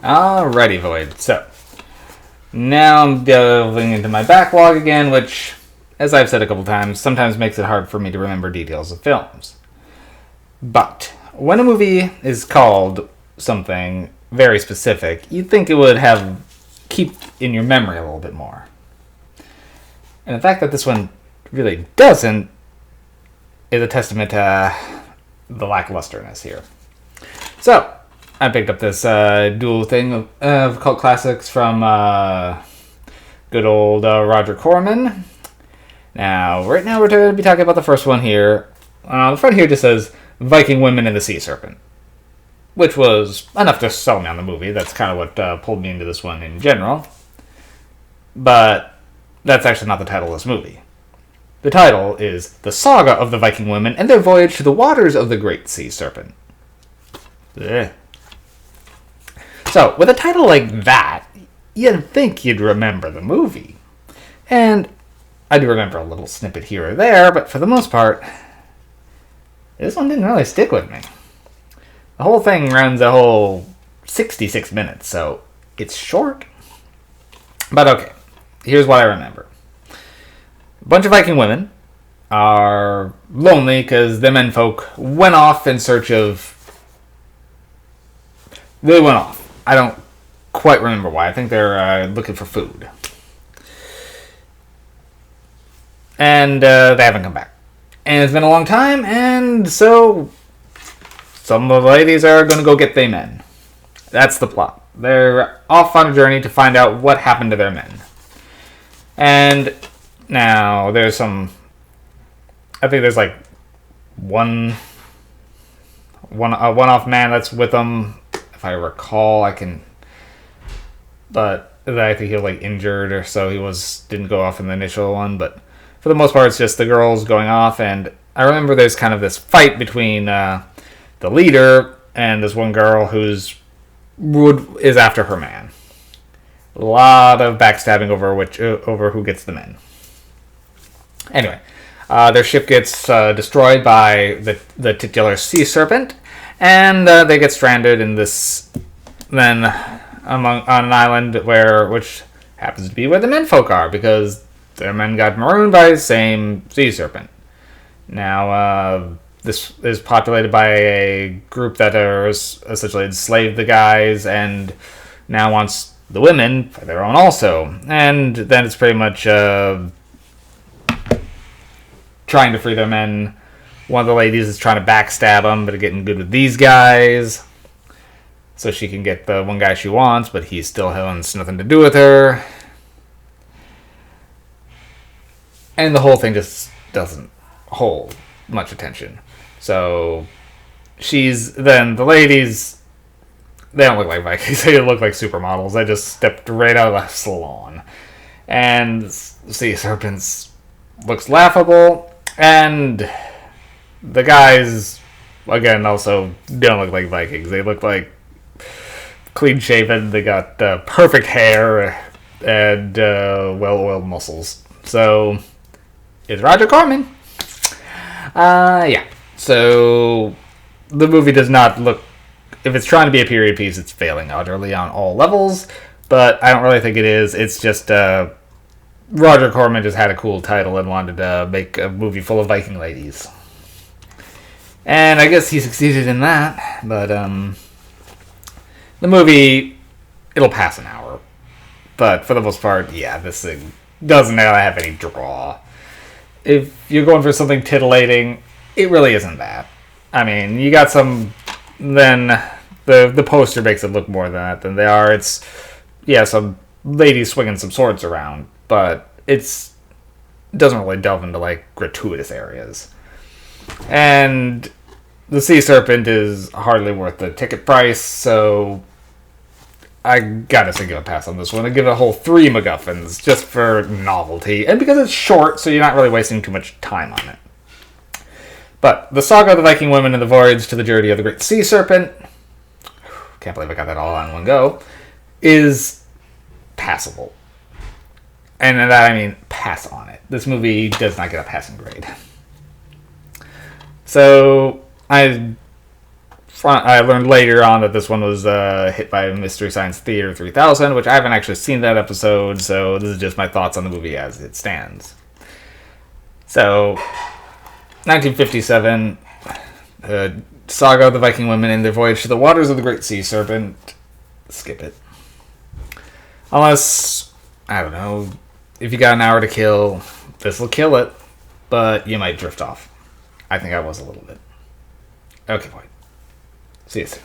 Alrighty, Void. So, now I'm delving into my backlog again, which, as I've said a couple times, sometimes makes it hard for me to remember details of films. But, when a movie is called something very specific, you'd think it would keep in your memory a little bit more. And the fact that this one really doesn't is a testament to the lacklusterness here. So, I picked up this dual thing of cult classics from good old Roger Corman. Right now we're going to be talking about the first one here. The front here just says Viking Women and the Sea Serpent, which was enough to sell me on the movie. That's kind of what pulled me into this one in general. But that's actually not the title of this movie. The title is The Saga of the Viking Women and Their Voyage to the Waters of the Great Sea Serpent. Ugh. So, with a title like that, you'd think you'd remember the movie. And I do remember a little snippet here or there, but for the most part, this one didn't really stick with me. The whole thing runs a whole 66 minutes, so it's short. But okay, here's what I remember. A bunch of Viking women are lonely because the menfolk went off in search of... They went off. I don't quite remember why. I think they're looking for food. And they haven't come back. And it's been a long time, and so some of the ladies are going to go get their men. That's the plot. They're off on a journey to find out what happened to their men. And now there's some... I think there's like one-off man that's with them. If I recall, but I think he was like injured or so. Didn't go off in the initial one, but for the most part, it's just the girls going off. And I remember there's kind of this fight between the leader and this one girl is after her man. A lot of backstabbing over who gets the men. Anyway, their ship gets destroyed by the titular sea serpent. And they get stranded in this, on an island which happens to be where the menfolk are, because their men got marooned by the same sea serpent. Now, this is populated by a group that are essentially enslaved the guys, and now wants the women for their own also. And then it's pretty much trying to free their men. One of the ladies is trying to backstab them, but getting good with these guys. So she can get the one guy she wants, but he still has nothing to do with her. And the whole thing just doesn't hold much attention. So the ladies, they don't look like Vikings. They look like supermodels. They just stepped right out of the salon. And the Sea Serpents looks laughable, and the guys, again, also don't look like Vikings. They look like clean-shaven. They got perfect hair and well-oiled muscles. So, it's Roger Corman. Yeah. So, the movie does not look... If it's trying to be a period piece, it's failing utterly on all levels. But I don't really think it is. It's just... Roger Corman just had a cool title and wanted to make a movie full of Viking ladies. And I guess he succeeded in that, but the movie, it'll pass an hour. But for the most part, yeah, this thing doesn't have any draw. If you're going for something titillating, it really isn't that. I mean, you got some, then the poster makes it look more than that than they are. It's, yeah, some ladies swinging some swords around, but it doesn't really delve into, like, gratuitous areas. And the Sea Serpent is hardly worth the ticket price, so I gotta say give a pass on this one. I give it a whole 3 MacGuffins just for novelty, and because it's short, so you're not really wasting too much time on it. But the Saga of the Viking Women and the Voyage to the Journey of the Great Sea Serpent, can't believe I got that all on one go, is passable. And that I mean pass on it. This movie does not get a passing grade. So, I learned later on that this one was hit by Mystery Science Theater 3000, which I haven't actually seen that episode, so this is just my thoughts on the movie as it stands. So, 1957, Saga, the Viking women, and their voyage to the waters of the Great Sea Serpent. Skip it. Unless, I don't know, if you got an hour to kill, this will kill it, but you might drift off. I think I was a little bit. Okay, fine. See you soon.